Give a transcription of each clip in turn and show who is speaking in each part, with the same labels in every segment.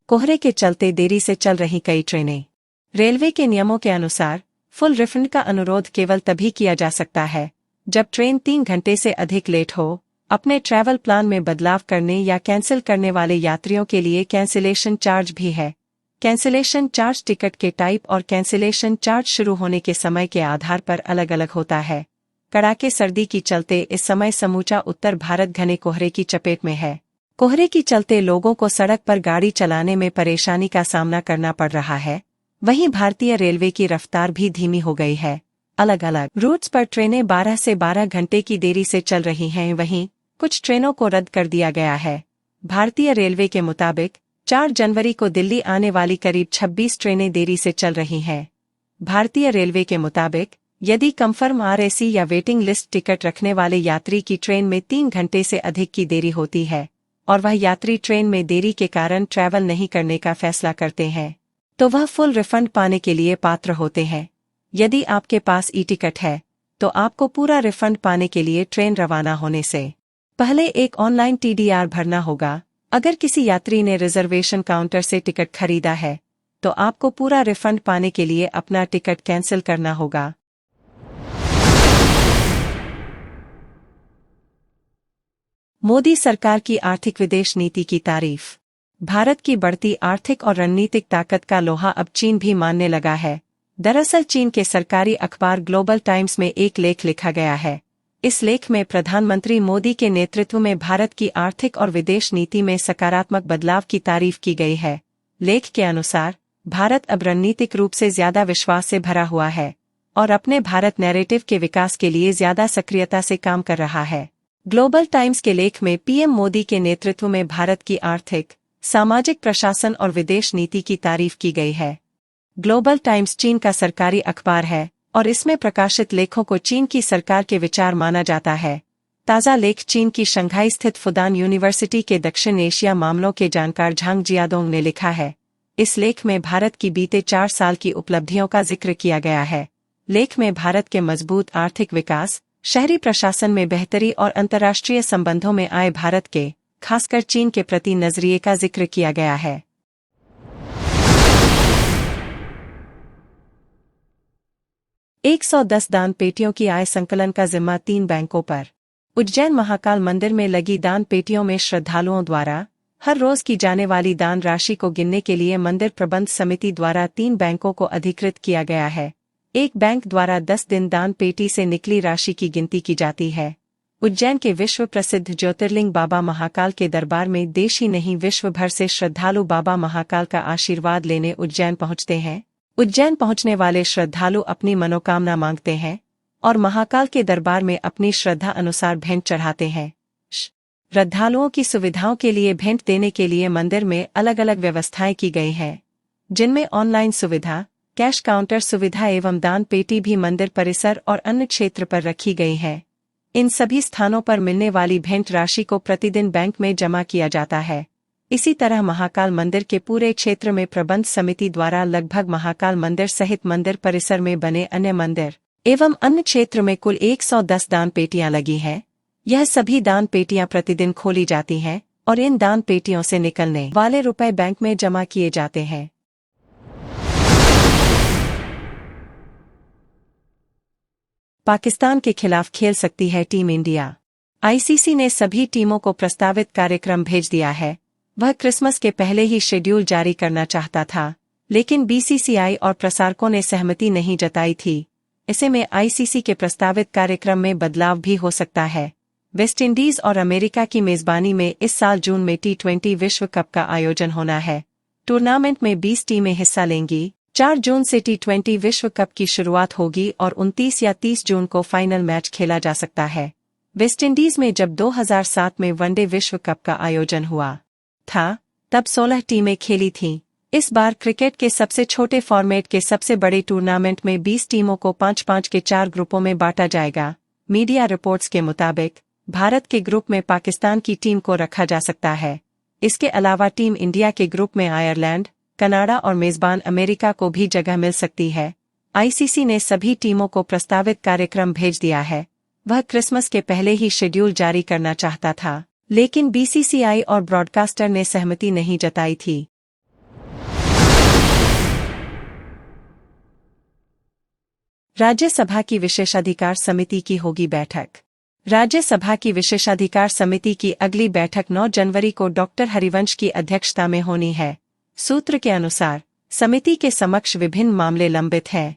Speaker 1: कोहरे के चलते देरी से चल रही कई ट्रेनें। रेलवे के नियमों के अनुसार फुल रिफंड का अनुरोध केवल तभी किया जा सकता है जब ट्रेन 3 घंटे से अधिक लेट हो। अपने ट्रैवल प्लान में बदलाव करने या कैंसिल करने वाले यात्रियों के लिए कैंसिलेशन चार्ज भी है। कैंसिलेशन चार्ज टिकट के टाइप और कैंसिलेशन चार्ज शुरू होने के समय के आधार पर अलग अलग होता है। कड़ाके सर्दी की चलते इस समय समूचा उत्तर भारत घने कोहरे की चपेट में है। कोहरे की चलते लोगों को सड़क पर गाड़ी चलाने में परेशानी का सामना करना पड़ रहा है। वहीं भारतीय रेलवे की रफ्तार भी धीमी हो गई है। अलग अलग रूट्स पर ट्रेनें 12 से 12 घंटे की देरी से चल रही हैं। वहीं कुछ ट्रेनों को रद्द कर दिया गया है। भारतीय रेलवे के मुताबिक 4 जनवरी को दिल्ली आने वाली करीब 26 ट्रेनें देरी से चल रही हैं। भारतीय रेलवे के मुताबिक यदि कंफर्म आरएसी या वेटिंग लिस्ट टिकट रखने वाले यात्री की ट्रेन में 3 घंटे से अधिक की देरी होती है और वह यात्री ट्रेन में देरी के कारण ट्रैवल नहीं करने का फैसला करते हैं तो वह फुल रिफंड पाने के लिए पात्र होते हैं। यदि आपके पास ई टिकट है तो आपको पूरा रिफंड पाने के लिए ट्रेन रवाना होने से पहले एक ऑनलाइन टीडीआर भरना होगा। अगर किसी यात्री ने रिजर्वेशन काउंटर से टिकट खरीदा है तो आपको पूरा रिफंड पाने के लिए अपना टिकट कैंसिल करना होगा। मोदी सरकार की आर्थिक विदेश नीति की तारीफ। भारत की बढ़ती आर्थिक और रणनीतिक ताकत का लोहा अब चीन भी मानने लगा है। दरअसल चीन के सरकारी अखबार ग्लोबल टाइम्स में एक लेख लिखा गया है। इस लेख में प्रधानमंत्री मोदी के नेतृत्व में भारत की आर्थिक और विदेश नीति में सकारात्मक बदलाव की तारीफ की गई है। लेख के अनुसार भारत अब रणनीतिक रूप से ज्यादा विश्वास से भरा हुआ है और अपने भारत नैरेटिव के विकास के लिए ज्यादा सक्रियता से काम कर रहा है। ग्लोबल टाइम्स के लेख में पीएम मोदी के नेतृत्व में भारत की आर्थिक, सामाजिक प्रशासन और विदेश नीति की तारीफ की गई है। ग्लोबल टाइम्स चीन का सरकारी अखबार है और इसमें प्रकाशित लेखों को चीन की सरकार के विचार माना जाता है। ताज़ा लेख चीन की शंघाई स्थित फुदान यूनिवर्सिटी के दक्षिण एशिया मामलों के जानकार झांग जियादोंग ने लिखा है। इस लेख में भारत की बीते 4 साल की उपलब्धियों का जिक्र किया गया है। लेख में भारत के मजबूत आर्थिक विकास, शहरी प्रशासन में बेहतरी और अंतर्राष्ट्रीय संबंधों में आए भारत के, खासकर चीन के प्रति नजरिए का जिक्र किया गया है। एक 110 दान पेटियों की आय संकलन का जिम्मा 3 बैंकों पर। उज्जैन महाकाल मंदिर में लगी दान पेटियों में श्रद्धालुओं द्वारा हर रोज की जाने वाली दान राशि को गिनने के लिए मंदिर प्रबंध समिति द्वारा 3 बैंकों को अधिकृत किया गया है। एक बैंक द्वारा 10 दिन दान पेटी से निकली राशि की गिनती की जाती है। उज्जैन के विश्व प्रसिद्ध ज्योतिर्लिंग बाबा महाकाल के दरबार में देश ही नहीं विश्व भर से श्रद्धालु बाबा महाकाल का आशीर्वाद लेने उज्जैन पहुंचते हैं। उज्जैन पहुंचने वाले श्रद्धालु अपनी मनोकामना मांगते हैं और महाकाल के दरबार में अपनी श्रद्धा अनुसार भेंट चढ़ाते हैं। श्रद्धालुओं की सुविधाओं के लिए भेंट देने के लिए मंदिर में अलग अलग व्यवस्थाएं की गई हैं, जिनमें ऑनलाइन सुविधा, कैश काउंटर सुविधा एवं दान पेटी भी मंदिर परिसर और अन्य क्षेत्र पर रखी गई है। इन सभी स्थानों पर मिलने वाली भेंट राशि को प्रतिदिन बैंक में जमा किया जाता है। इसी तरह महाकाल मंदिर के पूरे क्षेत्र में प्रबंध समिति द्वारा लगभग महाकाल मंदिर सहित मंदिर परिसर में बने अन्य मंदिर एवं अन्य क्षेत्र में कुल 110 दान पेटियां लगी हैं। यह सभी दान पेटियां प्रतिदिन खोली जाती हैं और इन दान पेटियों से निकलने वाले रुपए बैंक में जमा किए जाते हैं। पाकिस्तान के खिलाफ खेल सकती है टीम इंडिया। आईसीसी ने सभी टीमों को प्रस्तावित कार्यक्रम भेज दिया है। वह क्रिसमस के पहले ही शेड्यूल जारी करना चाहता था, लेकिन बीसीसीआई और प्रसारकों ने सहमति नहीं जताई थी। ऐसे में आईसीसी के प्रस्तावित कार्यक्रम में बदलाव भी हो सकता है। वेस्टइंडीज और अमेरिका की मेजबानी में इस साल जून में टी20 विश्व कप का आयोजन होना है। टूर्नामेंट में 20 टीमें हिस्सा लेंगी। 4 जून से टी20 विश्व कप की शुरुआत होगी और 29 या 30 जून को फाइनल मैच खेला जा सकता है। वेस्टइंडीज में जब 2007 में वनडे विश्व कप का आयोजन हुआ था, तब 16 टीमें खेली थीं। इस बार क्रिकेट के सबसे छोटे फॉर्मेट के सबसे बड़े टूर्नामेंट में 20 टीमों को 5-5 के 4 ग्रुपों में बांटा जाएगा। मीडिया रिपोर्ट्स के मुताबिक भारत के ग्रुप में पाकिस्तान की टीम को रखा जा सकता है। इसके अलावा टीम इंडिया के ग्रुप में आयरलैंड, कनाडा और मेजबान अमेरिका को भी जगह मिल सकती है। आईसीसी ने सभी टीमों को प्रस्तावित कार्यक्रम भेज दिया है। वह क्रिसमस के पहले ही शेड्यूल जारी करना चाहता था, लेकिन बीसीसीआई और ब्रॉडकास्टर ने सहमति नहीं जताई थी। राज्यसभा की विशेषाधिकार समिति की होगी बैठक। राज्यसभा की विशेषाधिकार समिति की अगली बैठक 9 जनवरी को डॉक्टर हरिवंश की अध्यक्षता में होनी है। सूत्र के अनुसार समिति के समक्ष विभिन्न मामले लंबित हैं,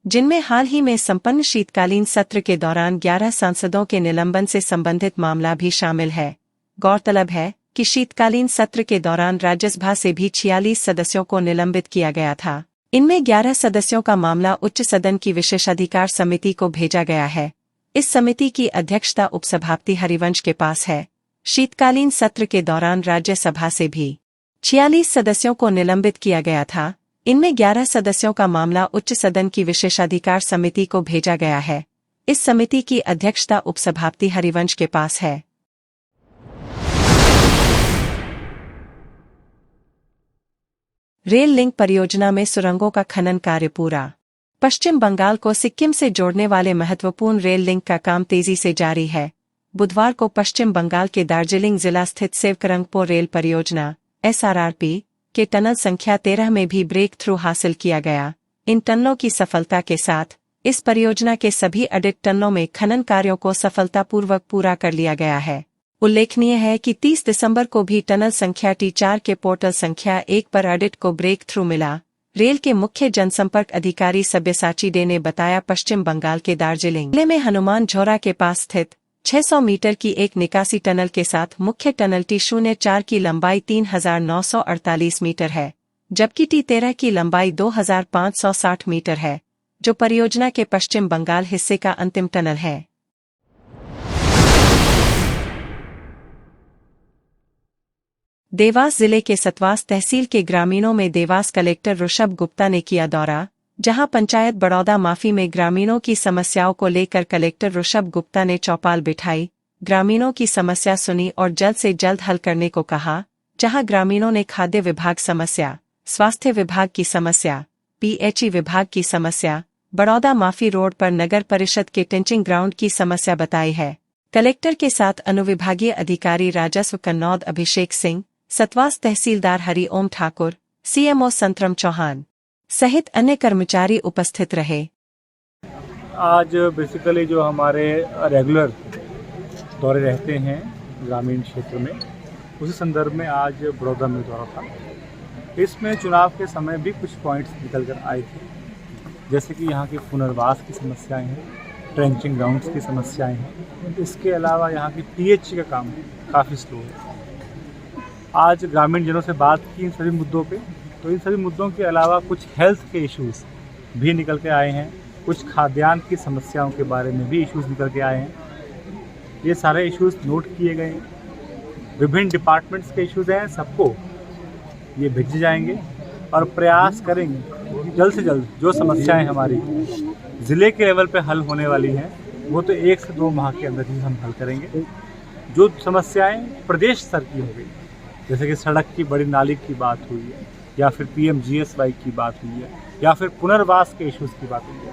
Speaker 1: जिनमें हाल ही में संपन्न शीतकालीन सत्र के दौरान 11 सांसदों के निलंबन से संबंधित मामला भी शामिल है। गौरतलब है कि शीतकालीन सत्र के दौरान राज्यसभा से भी 46 सदस्यों को निलंबित किया गया था। इनमें 11 सदस्यों का मामला उच्च सदन की विशेषाधिकार समिति को भेजा गया है। इस समिति की अध्यक्षता उपसभापति हरिवंश के पास है। शीतकालीन सत्र के दौरान राज्यसभा से भी 46 सदस्यों को निलंबित किया गया था। इनमें 11 सदस्यों का मामला उच्च सदन की विशेषाधिकार समिति को भेजा गया है। इस समिति की अध्यक्षता उपसभापति हरिवंश के पास है। रेल लिंक परियोजना में सुरंगों का खनन कार्य पूरा। पश्चिम बंगाल को सिक्किम से जोड़ने वाले महत्वपूर्ण रेल लिंक का काम तेजी से जारी है। बुधवार को पश्चिम बंगाल के दार्जिलिंग जिला स्थित सेवकरंगपो रेल परियोजना (SRRP) के टनल संख्या 13 में भी ब्रेक थ्रू हासिल किया गया। इन टनलों की सफलता के साथ इस परियोजना के सभी ऑडिट टनलों में खनन कार्यों को सफलतापूर्वक पूरा कर लिया गया है। उल्लेखनीय है कि 30 दिसंबर को भी टनल संख्या T4 के पोर्टल संख्या 1 पर ऑडिट को ब्रेक थ्रू मिला। रेल के मुख्य जनसंपर्क अधिकारी सब्यसाची डे ने बताया, पश्चिम बंगाल के दार्जिलिंग जिले में हनुमान झोरा के पास स्थित 600 मीटर की एक निकासी टनल के साथ मुख्य टनल T04 की लंबाई 3948 मीटर है, जबकि T13 की लंबाई 2560 मीटर है, जो परियोजना के पश्चिम बंगाल हिस्से का अंतिम टनल है। देवास जिले के सतवास तहसील के ग्रामीणों में देवास कलेक्टर ऋषभ गुप्ता ने किया दौरा, जहां पंचायत बड़ौदा माफी में ग्रामीणों की समस्याओं को लेकर कलेक्टर ऋषभ गुप्ता ने चौपाल बिठाई, ग्रामीणों की समस्या सुनी और जल्द से जल्द हल करने को कहा। जहां ग्रामीणों ने खाद्य विभाग समस्या, स्वास्थ्य विभाग की समस्या, PHE विभाग की समस्या, बड़ौदा माफी रोड पर नगर परिषद के टिंचिंग ग्राउंड की समस्या बताई है। कलेक्टर के साथ अनुविभागीय अधिकारी राजस्व कन्नौद अभिषेक सिंह, सतवास तहसीलदार हरि ओम ठाकुर, CMO संतरम चौहान सहित अन्य कर्मचारी उपस्थित रहे।
Speaker 2: आज बेसिकली जो हमारे रेगुलर दौरे रहते हैं ग्रामीण क्षेत्र में, उसी संदर्भ में आज बड़ौदा में दौरा था। इसमें चुनाव के समय भी कुछ पॉइंट्स निकल कर आए थे, जैसे कि यहाँ की पुनर्वास की समस्याएं हैं, ट्रेंचिंग ग्राउंड्स की समस्याएं हैं। इसके अलावा यहाँ की PHE का काम काफ़ी स्लो है। आज ग्रामीण जनों से बात की इन सभी मुद्दों पे, तो इन सभी मुद्दों के अलावा कुछ हेल्थ के इश्यूज़ भी निकल के आए हैं, कुछ खाद्यान्न की समस्याओं के बारे में भी इश्यूज़ निकल के आए हैं। ये सारे इश्यूज़ नोट किए गए हैं। विभिन्न डिपार्टमेंट्स के इश्यूज़ हैं, सबको ये भेजे जाएंगे और प्रयास करेंगे कि जल्द से जल्द जो समस्याएं हमारी ज़िले के लेवल पे हल होने वाली हैं, वो तो 1 से 2 माह के अंदर ही हम हल करेंगे। जो समस्याएं प्रदेश स्तर की हो गई, जैसे कि सड़क की बड़ी नाली की बात हुई है, या फिर PMGSY की बात हुई है, या फिर पुनर्वास के इश्यूज़ की बात हुई है,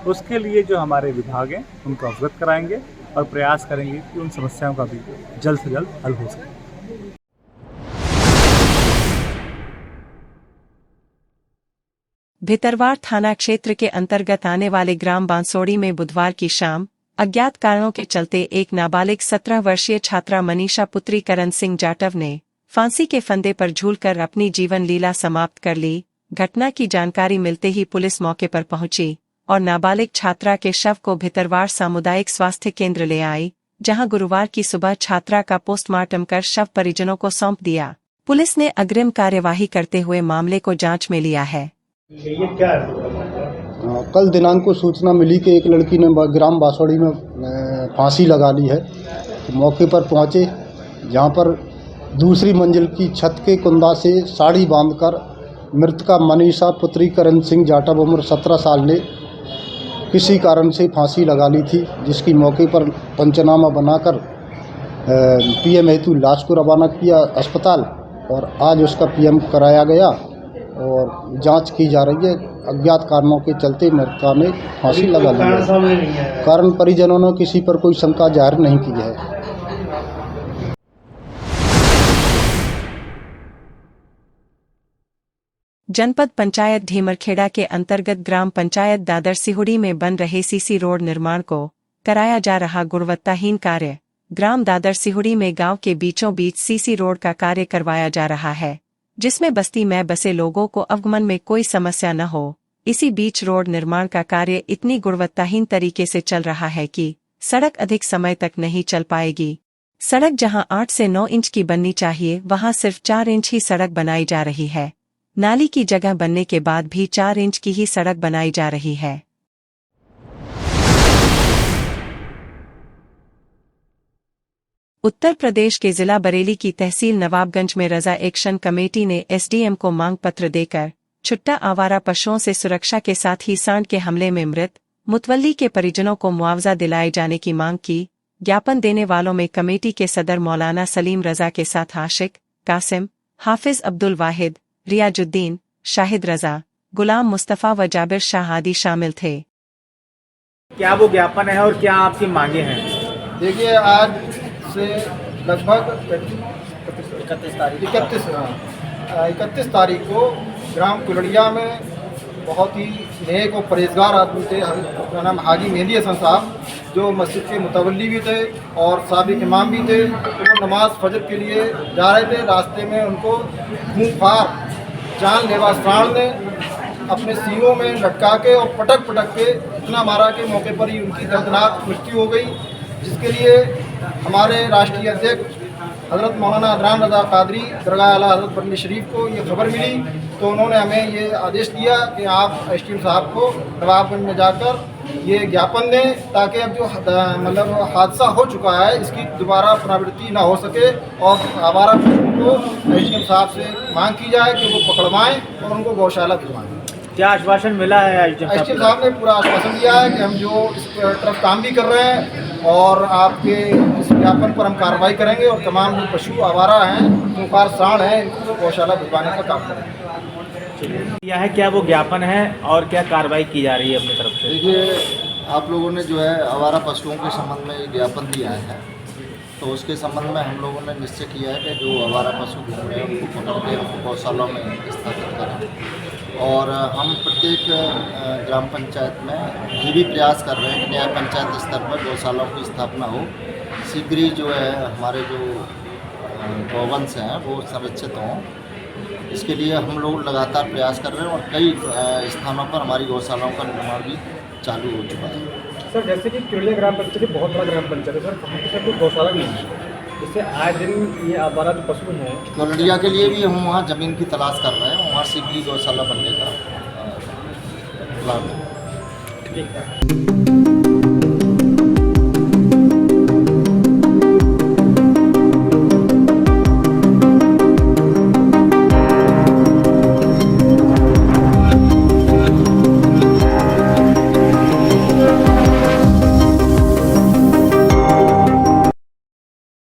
Speaker 2: उसके लिए जो हमारे विभाग हैं उनको अवगत कराएंगे और प्रयास करेंगे कि उन समस्याओं का भी जल्द से जल्द हल हो सके।
Speaker 1: भितरवाड़ थाना क्षेत्र के अंतर्गत आने वाले ग्राम बांसोड़ी में बुधवार की शाम अज्ञात कारणों के चलते एक नाबालिग 17 वर्षीय छात्रा मनीषा पुत्री करण सिंह जाटव ने फांसी के फंदे पर झूलकर अपनी जीवन लीला समाप्त कर ली। घटना की जानकारी मिलते ही पुलिस मौके पर पहुंची और नाबालिग छात्रा के शव को भितरवाड़ सामुदायिक स्वास्थ्य केंद्र ले आई, जहां गुरुवार की सुबह छात्रा का पोस्टमार्टम कर शव परिजनों को सौंप दिया। पुलिस ने अग्रिम कार्यवाही करते हुए मामले को जांच में लिया है।
Speaker 3: कल दिनांक को सूचना मिली कि एक लड़की ने ग्राम बांसोड़ी में फांसी लगा ली है। तो मौके पर पहुंचे, जहां पर दूसरी मंजिल की छत के कुंदा से साड़ी बांधकर मृतका मनीषा पुत्री करण सिंह जाटव उम्र 17 साल ने किसी कारण से फांसी लगा ली थी, जिसकी मौके पर पंचनामा बनाकर PM हेतु लाश को रवाना किया अस्पताल और आज उसका PM कराया गया और जांच की जा रही है। अज्ञात कारणों के चलते मृतका ने फांसी लगा ली है। कारण परिजनों ने किसी पर कोई शंका जाहिर नहीं की है।
Speaker 1: जनपद पंचायत ढीमरखेड़ा के अंतर्गत ग्राम पंचायत दादर सिहुड़ी में बन रहे सीसी रोड निर्माण को कराया जा रहा गुणवत्ताहीन कार्य। ग्राम दादर सिहुड़ी में गांव के बीचों बीच सीसी रोड का कार्य करवाया जा रहा है, जिसमें बस्ती में बसे लोगों को आवागमन में कोई समस्या न हो। इसी बीच रोड निर्माण का कार्य इतनी गुणवत्ताहीन तरीके से चल रहा है कि सड़क अधिक समय तक नहीं चल पाएगी। सड़क जहां 8 से 9 इंच की बननी चाहिए, वहां सिर्फ 4 इंच ही सड़क बनाई जा रही है। नाली की जगह बनने के बाद भी 4 इंच की ही सड़क बनाई जा रही है। उत्तर प्रदेश के जिला बरेली की तहसील नवाबगंज में रजा एक्शन कमेटी ने एसडीएम को मांग पत्र देकर छुट्टा आवारा पशुओं से सुरक्षा के साथ ही सांड के हमले में मृत मुतवल्ली के परिजनों को मुआवजा दिलाए जाने की मांग की। ज्ञापन देने वालों में कमेटी के सदर मौलाना सलीम रजा के साथ आशिक, कासिम, हाफिज अब्दुल वाहिद, रियाजुद्दीन, शाहिद रजा, गुलाम मुस्तफ़ा व जाबिर शाह आदि शामिल थे।
Speaker 4: क्या वो ज्ञापन है और क्या आपकी मांगे हैं?
Speaker 5: देखिए, आज से लगभग 31 तारीख को ग्राम कुलड़िया में बहुत ही नेक और परहेजगार आदमी थे, उनका नाम हाजी मेहदी हसन साहब, जो मस्जिद के मुतवल्ली भी थे और साबिक इमाम भी थे। वो नमाज फजर के लिए जा रहे थे। रास्ते में उनको खूंखार जानलेवा सांड ने अपने सींगों में लटका के और पटक के इतना मारा कि मौके पर ही उनकी दर्दनाक मृत्यु हो गई, जिसके लिए हमारे राष्ट्रीय अध्यक्ष हज़रत मौलाना अदनान रज़ा कादरी दरगाह आला हज़रत बरेली शरीफ को ये खबर मिली, तो उन्होंने हमें ये आदेश दिया कि आप एसडीएम साहब को नवाबगंज में जाकर ये ज्ञापन दें, ताकि अब जो मतलब हादसा हो चुका है इसकी दोबारा पुनरावृत्ति ना हो सके, और आवारा पशुओं को एसडीएम साहब से मांग की जाए कि वो पकड़वाएँ और उनको गौशाला भिजवाएँ।
Speaker 4: क्या आश्वासन मिला है
Speaker 5: एसडीएम साहब ने? पूरा आश्वासन दिया है कि हम जो इस तरफ काम भी कर रहे हैं और आपके इस ज्ञापन पर हम कार्रवाई करेंगे और तमाम जो पशु आवारा हैं, खूंखार सांड हैं, इनको गौशाला भिजवाने का काम करेंगे।
Speaker 4: यह है, क्या वो ज्ञापन है और क्या कार्रवाई की जा रही है अपनी तरफ से?
Speaker 6: देखिए, आप लोगों ने जो है आवारा पशुओं के संबंध में ज्ञापन दिया है, तो उसके संबंध में हम लोगों ने निश्चय किया है कि जो आवारा पशु घूम रहे हैं उनको पकड़ के उनको गौशाला में स्थापित करें। और हम प्रत्येक ग्राम पंचायत में ये भी प्रयास कर रहे हैं कि न्याय पंचायत स्तर पर गौशालाओं की स्थापना हो। शीघ्र ही जो है हमारे जो गौवंश हैं वो संरक्षित हों, इसके लिए हम लोग लगातार प्रयास कर रहे हैं और कई स्थानों पर हमारी गौशालाओं का निर्माण भी चालू हो चुका है।
Speaker 7: सर, जैसे कि कुलड़िया ग्राम पंचायत बहुत बड़ा ग्राम पंचायत है सर, वहाँ पर कोई गौशाला नहीं है, जिससे आए दिन ये आवारा जो पशु हैं।
Speaker 6: कुलड़िया के लिए भी हम वहाँ ज़मीन की तलाश कर रहे हैं, वहाँ शीघ्र ही गौशाला बनने का प्लान है।
Speaker 7: ठीक है।